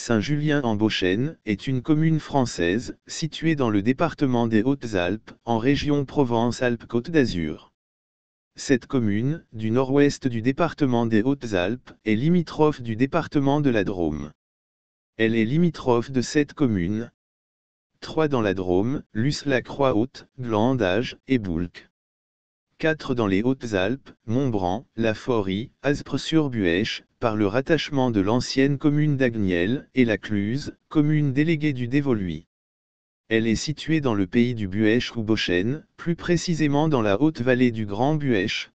Saint-Julien-en-Beauchêne est une commune française, située dans le département des Hautes-Alpes, en région Provence-Alpes-Côte d'Azur. Cette commune, du nord-ouest du département des Hautes-Alpes, est limitrophe du département de la Drôme. Elle est limitrophe de 7 communes. 3 dans la Drôme, Luce-la-Croix-Haute, Glandage et Boulques. 4 dans les Hautes-Alpes, Montbran, La Forie, Aspres-sur-Buëch, par le rattachement de l'ancienne commune d'Agniel, et la Cluse, commune déléguée du Dévoluy. Elle est située dans le pays du Buëch ou Beauchêne, plus précisément dans la haute vallée du Grand Buëch.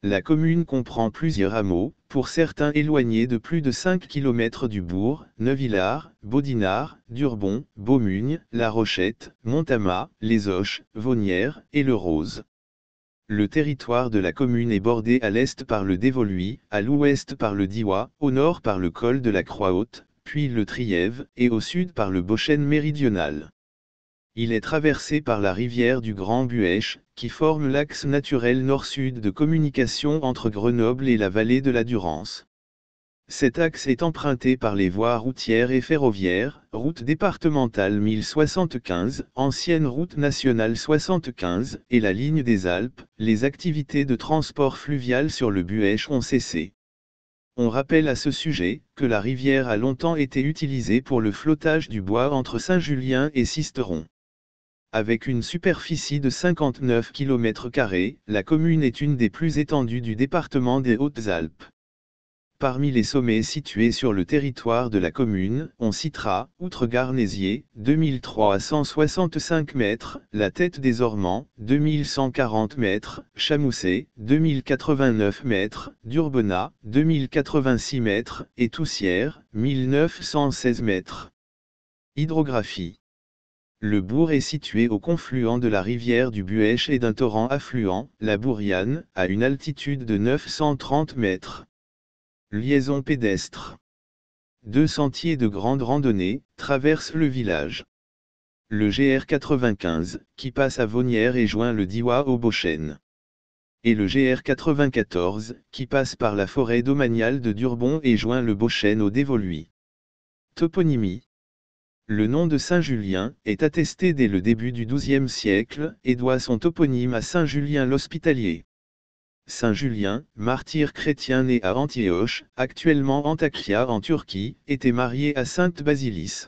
La commune comprend plusieurs hameaux, pour certains éloignés de plus de 5 km du bourg, Neuvillars, Baudinard, Durbon, Beaumugne, La Rochette, Montamat, Les Auches, Vaunières, et Le Rose. Le territoire de la commune est bordé à l'est par le Dévoluy, à l'ouest par le Diois, au nord par le col de la Croix-Haute, puis le Trièves, et au sud par le Beauchêne méridional. Il est traversé par la rivière du Grand Buëch, qui forme l'axe naturel nord-sud de communication entre Grenoble et la vallée de la Durance. Cet axe est emprunté par les voies routières et ferroviaires, route départementale 1075, ancienne route nationale 75, et la ligne des Alpes. Les activités de transport fluvial sur le Buëch ont cessé. On rappelle à ce sujet, que la rivière a longtemps été utilisée pour le flottage du bois entre Saint-Julien et Sisteron. Avec une superficie de 59 km², la commune est une des plus étendues du département des Hautes-Alpes. Parmi les sommets situés sur le territoire de la commune, on citera, outre Garnésier, 2365 mètres, la Tête des Ormans, 2140 mètres, Chamousset, 2089 mètres, Durbena, 2086 mètres, et Toussière, 1916 mètres. Hydrographie. Le bourg est situé au confluent de la rivière du Buëch et d'un torrent affluent, la Bouriane, à une altitude de 930 mètres. Liaison pédestre. 2 sentiers de grande randonnée traversent le village. Le GR 95, qui passe à Vaunières et joint le Diois au Beauchêne. Et le GR 94, qui passe par la forêt domaniale de Durbon et joint le Beauchêne au Dévoluy. Toponymie. Le nom de Saint-Julien est attesté dès le début du XIIe siècle, et doit son toponyme à Saint-Julien l'Hospitalier. Saint-Julien, martyr chrétien né à Antioche, actuellement Antakya en Turquie, était marié à Sainte Basilis.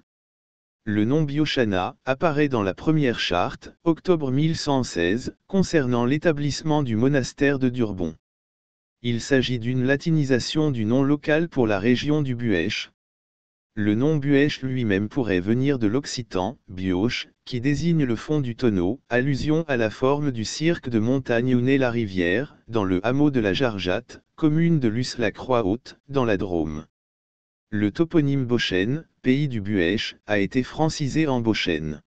Le nom Biochana apparaît dans la première charte, octobre 1116, concernant l'établissement du monastère de Durbon. Il s'agit d'une latinisation du nom local pour la région du Buëch. Le nom Buëch lui-même pourrait venir de l'occitan, bioche, qui désigne le fond du tonneau, allusion à la forme du cirque de montagne où naît la rivière, dans le hameau de la Jarjatte, commune de Luce-la-Croix-Haute, dans la Drôme. Le toponyme Beauchêne, pays du Buëch, a été francisé en Beauchêne.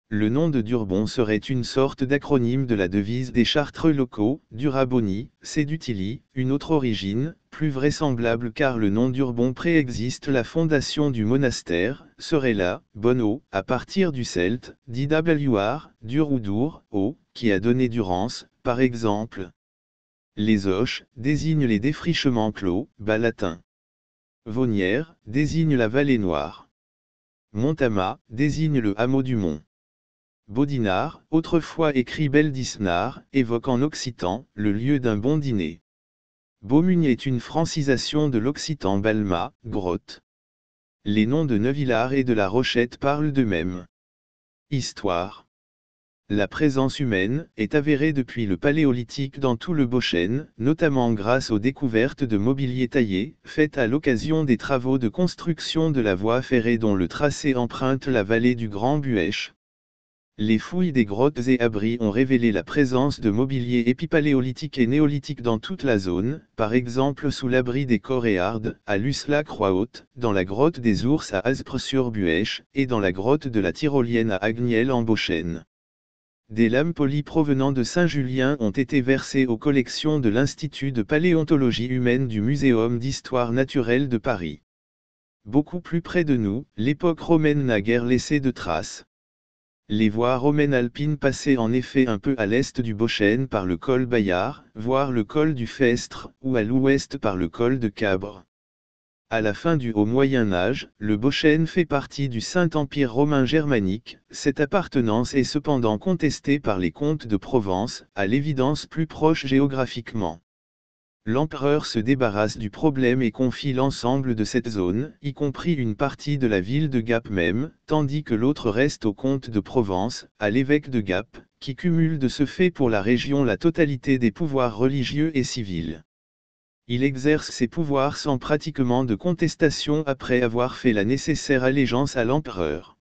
Le nom de Durbon serait une sorte d'acronyme de la devise des chartreux locaux, Duraboni, Sedutili, une autre origine, plus vraisemblable car le nom d'Urbon préexiste la fondation du monastère, serait là, Bono, à partir du celte, d'Idawr, dur ou dour, o, qui a donné Durance, par exemple. Les Auches, désignent les défrichements clos, bas latin. Vaunières, désigne la vallée noire. Montamat, désigne le hameau du mont. Baudinard, autrefois écrit Beldisnar, évoque en occitan, le lieu d'un bon dîner. Beaumugne est une francisation de l'occitan balma, grotte. Les noms de Neuvillars et de La Rochette parlent d'eux-mêmes. Histoire. La présence humaine est avérée depuis le Paléolithique dans tout le Beauchêne, notamment grâce aux découvertes de mobilier taillé, faites à l'occasion des travaux de construction de la voie ferrée dont le tracé emprunte la vallée du Grand Buëch. Les fouilles des grottes et abris ont révélé la présence de mobilier épipaléolithique et néolithique dans toute la zone, par exemple sous l'abri des Coréardes, à Luce-la-Croix-Haute, dans la grotte des Ours à Aspres-sur-Buëch, et dans la grotte de la Tyrolienne à Agniel en Beauchêne. Des lames polies provenant de Saint-Julien ont été versées aux collections de l'Institut de paléontologie humaine du Muséum d'histoire naturelle de Paris. Beaucoup plus près de nous, l'époque romaine n'a guère laissé de traces. Les voies romaines alpines passaient en effet un peu à l'est du Beauchêne par le col Bayard, voire le col du Festre, ou à l'ouest par le col de Cabre. À la fin du Haut Moyen Âge, le Boschen fait partie du Saint-Empire romain germanique. Cette appartenance est cependant contestée par les comtes de Provence, à l'évidence plus proches géographiquement. L'empereur se débarrasse du problème et confie l'ensemble de cette zone, y compris une partie de la ville de Gap même, tandis que l'autre reste au comte de Provence, à l'évêque de Gap, qui cumule de ce fait pour la région la totalité des pouvoirs religieux et civils. Il exerce ses pouvoirs sans pratiquement de contestation après avoir fait la nécessaire allégeance à l'empereur.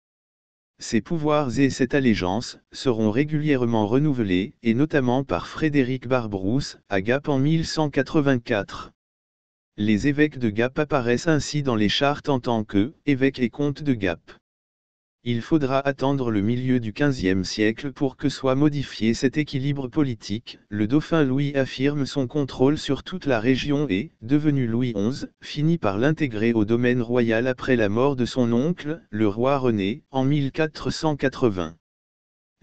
Ces pouvoirs et cette allégeance seront régulièrement renouvelés, et notamment par Frédéric Barbrousse, à Gap en 1184. Les évêques de Gap apparaissent ainsi dans les chartes en tant que évêques et comtes de Gap. Il faudra attendre le milieu du XVe siècle pour que soit modifié cet équilibre politique. Le dauphin Louis affirme son contrôle sur toute la région et, devenu Louis XI, finit par l'intégrer au domaine royal après la mort de son oncle, le roi René, en 1480.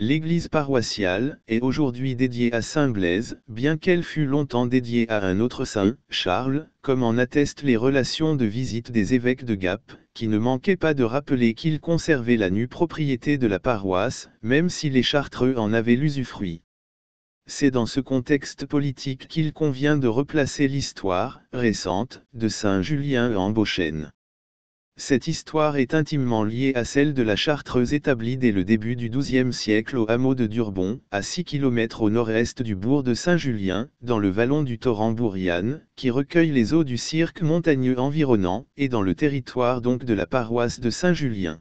L'église paroissiale est aujourd'hui dédiée à Saint Blaise, bien qu'elle fût longtemps dédiée à un autre saint, Charles, comme en attestent les relations de visite des évêques de Gap, qui ne manquaient pas de rappeler qu'ils conservaient la nue propriété de la paroisse, même si les Chartreux en avaient l'usufruit. C'est dans ce contexte politique qu'il convient de replacer l'histoire, récente, de Saint Julien en Boschen. Cette histoire est intimement liée à celle de la Chartreuse établie dès le début du XIIe siècle au hameau de Durbon, à 6 km au nord-est du bourg de Saint-Julien, dans le vallon du torrent Bourriane, qui recueille les eaux du cirque montagneux environnant, et dans le territoire donc de la paroisse de Saint-Julien.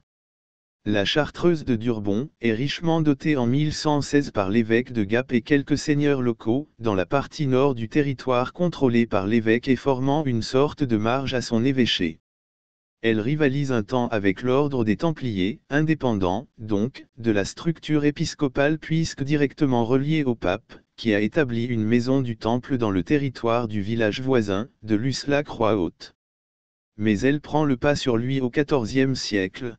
La Chartreuse de Durbon est richement dotée en 1116 par l'évêque de Gap et quelques seigneurs locaux, dans la partie nord du territoire contrôlé par l'évêque et formant une sorte de marge à son évêché. Elle rivalise un temps avec l'ordre des Templiers, indépendant, donc, de la structure épiscopale puisque directement reliée au pape, qui a établi une maison du temple dans le territoire du village voisin, de Luce-la-Croix-Haute. Mais elle prend le pas sur lui au XIVe siècle.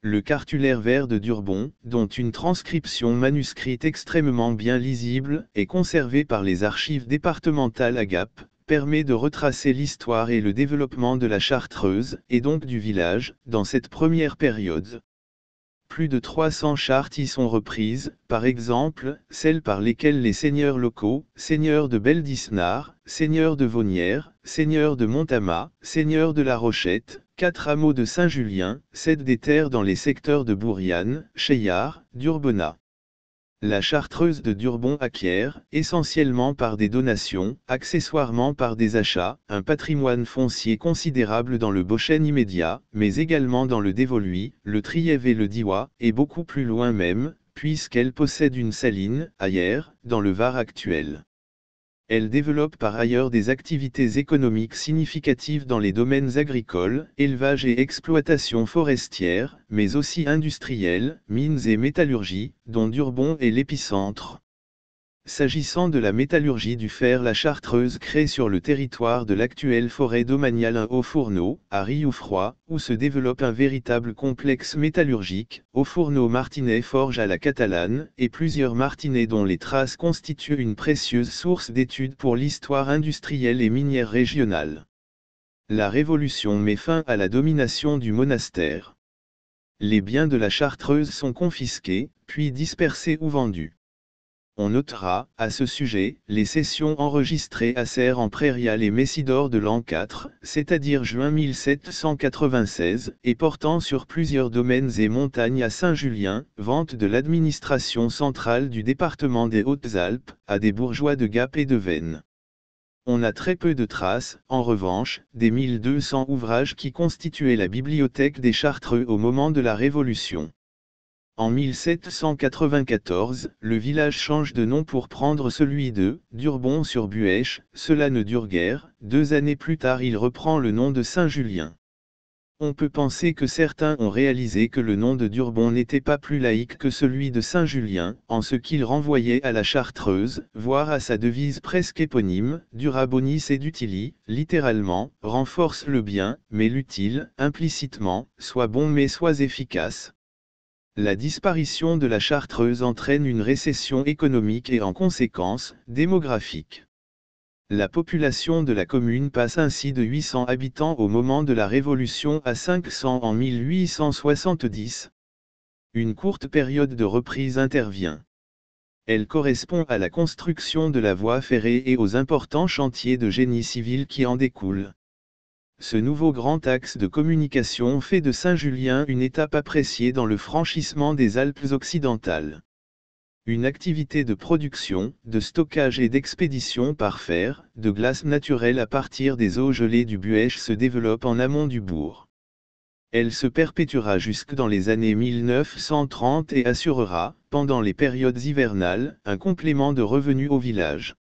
Le cartulaire vert de Durbon, dont une transcription manuscrite extrêmement bien lisible, est conservée par les archives départementales à Gap, permet de retracer l'histoire et le développement de la Chartreuse, et donc du village, dans cette première période. Plus de 300 chartes y sont reprises, par exemple, celles par lesquelles les seigneurs locaux, seigneurs de Beldisnard, seigneurs de Vaunières, seigneurs de Montamat, seigneurs de La Rochette, 4 hameaux de Saint-Julien, cèdent des terres dans les secteurs de Bourriane, Cheillard, d'Urbona. La Chartreuse de Durbon acquiert, essentiellement par des donations, accessoirement par des achats, un patrimoine foncier considérable dans le Boschen immédiat, mais également dans le Dévoluy, le Trièves et le Diois, et beaucoup plus loin même, puisqu'elle possède une saline, à Hyères, dans le Var actuel. Elle développe par ailleurs des activités économiques significatives dans les domaines agricoles, élevage et exploitation forestière, mais aussi industrielles, mines et métallurgie, dont Durbon est l'épicentre. S'agissant de la métallurgie du fer, la Chartreuse crée sur le territoire de l'actuelle forêt domaniale un haut fourneau, à Rioufroid, où se développe un véritable complexe métallurgique, haut fourneau martinet forge à la catalane, et plusieurs martinets dont les traces constituent une précieuse source d'études pour l'histoire industrielle et minière régionale. La Révolution met fin à la domination du monastère. Les biens de la Chartreuse sont confisqués, puis dispersés ou vendus. On notera, à ce sujet, les cessions enregistrées à Serres en Prairial et Messidor de l'an 4, c'est-à-dire juin 1796, et portant sur plusieurs domaines et montagnes à Saint-Julien, vente de l'administration centrale du département des Hautes-Alpes, à des bourgeois de Gap et de Veynes. On a très peu de traces, en revanche, des 1200 ouvrages qui constituaient la bibliothèque des Chartreux au moment de la Révolution. En 1794, le village change de nom pour prendre celui de Durbon-sur-Buèche, cela ne dure guère, 2 années plus tard il reprend le nom de Saint-Julien. On peut penser que certains ont réalisé que le nom de Durbon n'était pas plus laïque que celui de Saint-Julien, en ce qu'il renvoyait à la Chartreuse, voire à sa devise presque éponyme, Durabonis et d'utili, littéralement, renforce le bien, mais l'utile, implicitement, soit bon mais soit efficace. La disparition de la Chartreuse entraîne une récession économique et en conséquence, démographique. La population de la commune passe ainsi de 800 habitants au moment de la Révolution à 500 en 1870. Une courte période de reprise intervient. Elle correspond à la construction de la voie ferrée et aux importants chantiers de génie civil qui en découlent. Ce nouveau grand axe de communication fait de Saint-Julien une étape appréciée dans le franchissement des Alpes occidentales. Une activité de production, de stockage et d'expédition par fer, de glace naturelle à partir des eaux gelées du Buëch se développe en amont du bourg. Elle se perpétuera jusque dans les années 1930 et assurera, pendant les périodes hivernales, un complément de revenus au village.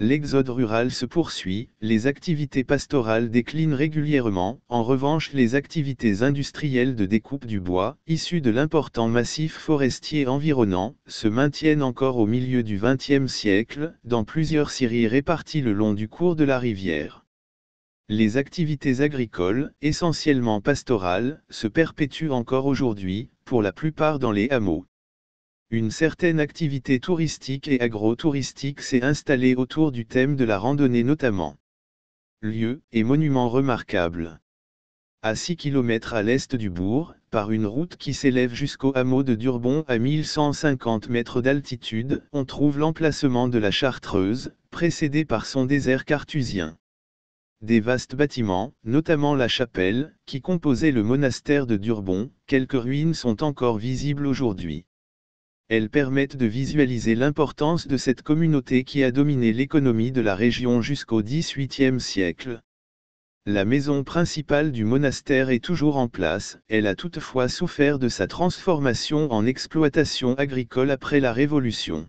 L'exode rural se poursuit, les activités pastorales déclinent régulièrement, en revanche les activités industrielles de découpe du bois, issues de l'important massif forestier environnant, se maintiennent encore au milieu du XXe siècle, dans plusieurs scieries réparties le long du cours de la rivière. Les activités agricoles, essentiellement pastorales, se perpétuent encore aujourd'hui, pour la plupart dans les hameaux. Une certaine activité touristique et agro-touristique s'est installée autour du thème de la randonnée notamment. Lieux et monuments remarquables. À 6 km à l'est du bourg, par une route qui s'élève jusqu'au hameau de Durbon à 1150 mètres d'altitude, on trouve l'emplacement de la Chartreuse, précédé par son désert carthusien. Des vastes bâtiments, notamment la chapelle, qui composait le monastère de Durbon, quelques ruines sont encore visibles aujourd'hui. Elles permettent de visualiser l'importance de cette communauté qui a dominé l'économie de la région jusqu'au XVIIIe siècle. La maison principale du monastère est toujours en place, elle a toutefois souffert de sa transformation en exploitation agricole après la Révolution.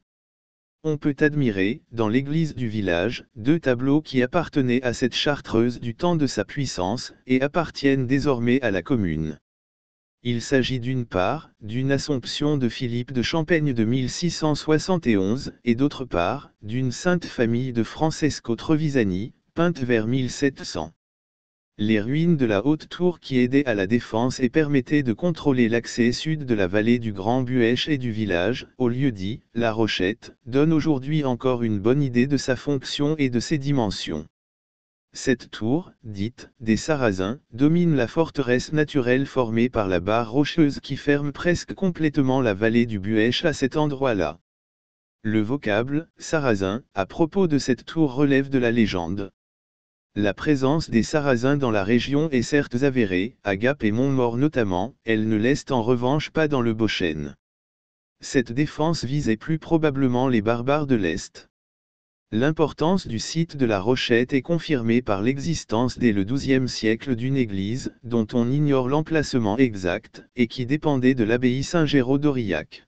On peut admirer, dans l'église du village, 2 tableaux qui appartenaient à cette chartreuse du temps de sa puissance, et appartiennent désormais à la commune. Il s'agit d'une part, d'une Assomption de Philippe de Champaigne de 1671, et d'autre part, d'une Sainte Famille de Francesco Trevisani, peinte vers 1700. Les ruines de la haute tour qui aidaient à la défense et permettaient de contrôler l'accès sud de la vallée du Grand Buëch et du village, au lieu-dit, La Rochette, donnent aujourd'hui encore une bonne idée de sa fonction et de ses dimensions. Cette tour, dite des Sarrasins, domine la forteresse naturelle formée par la barre rocheuse qui ferme presque complètement la vallée du Buëch à cet endroit-là. Le vocable, Sarrasin, à propos de cette tour relève de la légende. La présence des Sarrasins dans la région est certes avérée, à Gap et Montmaur notamment, elle ne l'est en revanche pas dans le Beauchêne. Cette défense visait plus probablement les barbares de l'Est. L'importance du site de la Rochette est confirmée par l'existence dès le XIIe siècle d'une église, dont on ignore l'emplacement exact, et qui dépendait de l'abbaye Saint-Géraud d'Aurillac.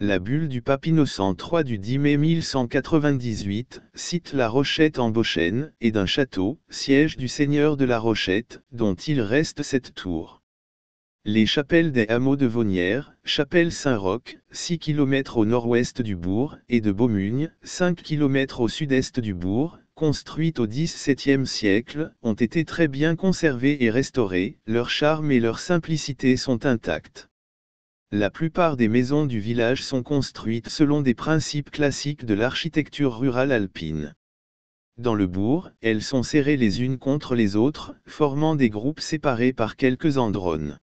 La bulle du pape Innocent III du 10 mai 1198 cite la Rochette en Beauchêne, et d'un château, siège du seigneur de la Rochette, dont il reste cette tour. Les chapelles des hameaux de Vaunières, chapelle Saint-Roch, 6 km au nord-ouest du bourg, et de Beaumugne, 5 km au sud-est du bourg, construites au XVIIe siècle, ont été très bien conservées et restaurées, leur charme et leur simplicité sont intacts. La plupart des maisons du village sont construites selon des principes classiques de l'architecture rurale alpine. Dans le bourg, elles sont serrées les unes contre les autres, formant des groupes séparés par quelques andrones.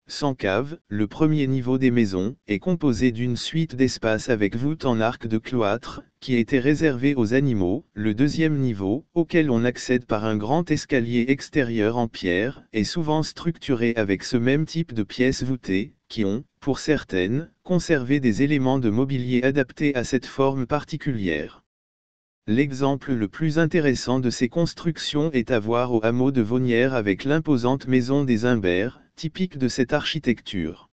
Sans cave, le premier niveau des maisons est composé d'une suite d'espaces avec voûte en arc de cloître, qui était réservé aux animaux. Le deuxième niveau, auquel on accède par un grand escalier extérieur en pierre, est souvent structuré avec ce même type de pièces voûtées, qui ont, pour certaines, conservé des éléments de mobilier adaptés à cette forme particulière. L'exemple le plus intéressant de ces constructions est à voir au hameau de Vaunières avec l'imposante maison des Imbert, typique de cette architecture.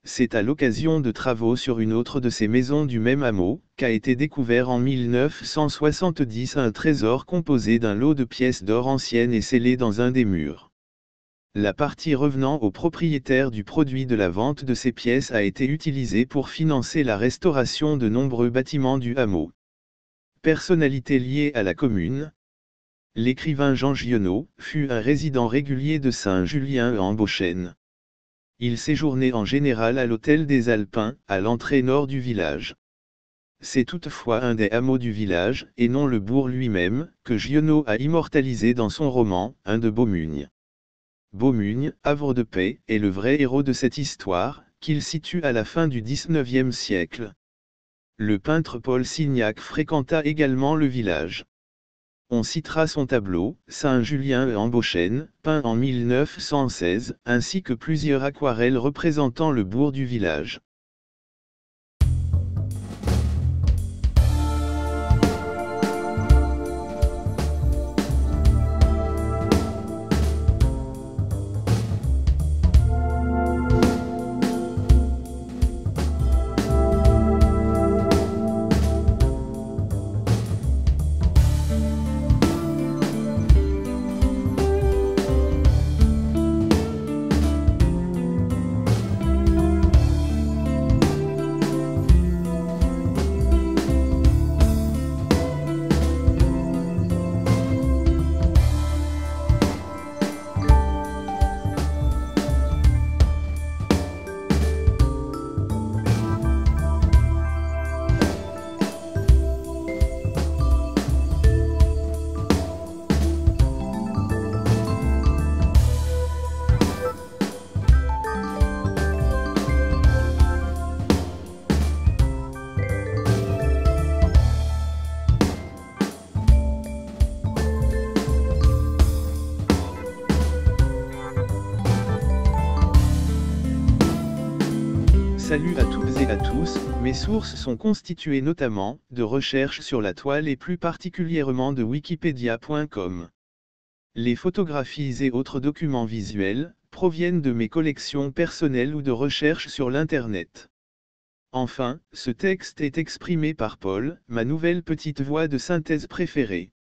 C'est à l'occasion de travaux sur une autre de ces maisons du même hameau, qu'a été découvert en 1970 un trésor composé d'un lot de pièces d'or anciennes et scellées dans un des murs. La partie revenant au propriétaire du produit de la vente de ces pièces a été utilisée pour financer la restauration de nombreux bâtiments du hameau. Personnalité liée à la commune. L'écrivain Jean Giono fut un résident régulier de Saint-Julien en Beauchêne. Il séjournait en général à l'hôtel des Alpins, à l'entrée nord du village. C'est toutefois un des hameaux du village, et non le bourg lui-même, que Giono a immortalisé dans son roman, Un de Beaumugne. Beaumugne, havre de paix, est le vrai héros de cette histoire, qu'il situe à la fin du XIXe siècle. Le peintre Paul Signac fréquenta également le village. On citera son tableau, Saint-Julien en Beauchêne, peint en 1916, ainsi que plusieurs aquarelles représentant le bourg du village. Salut à toutes et à tous, mes sources sont constituées notamment de recherches sur la toile et plus particulièrement de Wikipedia.com. Les photographies et autres documents visuels proviennent de mes collections personnelles ou de recherches sur l'Internet. Enfin, ce texte est exprimé par Paul, ma nouvelle petite voix de synthèse préférée.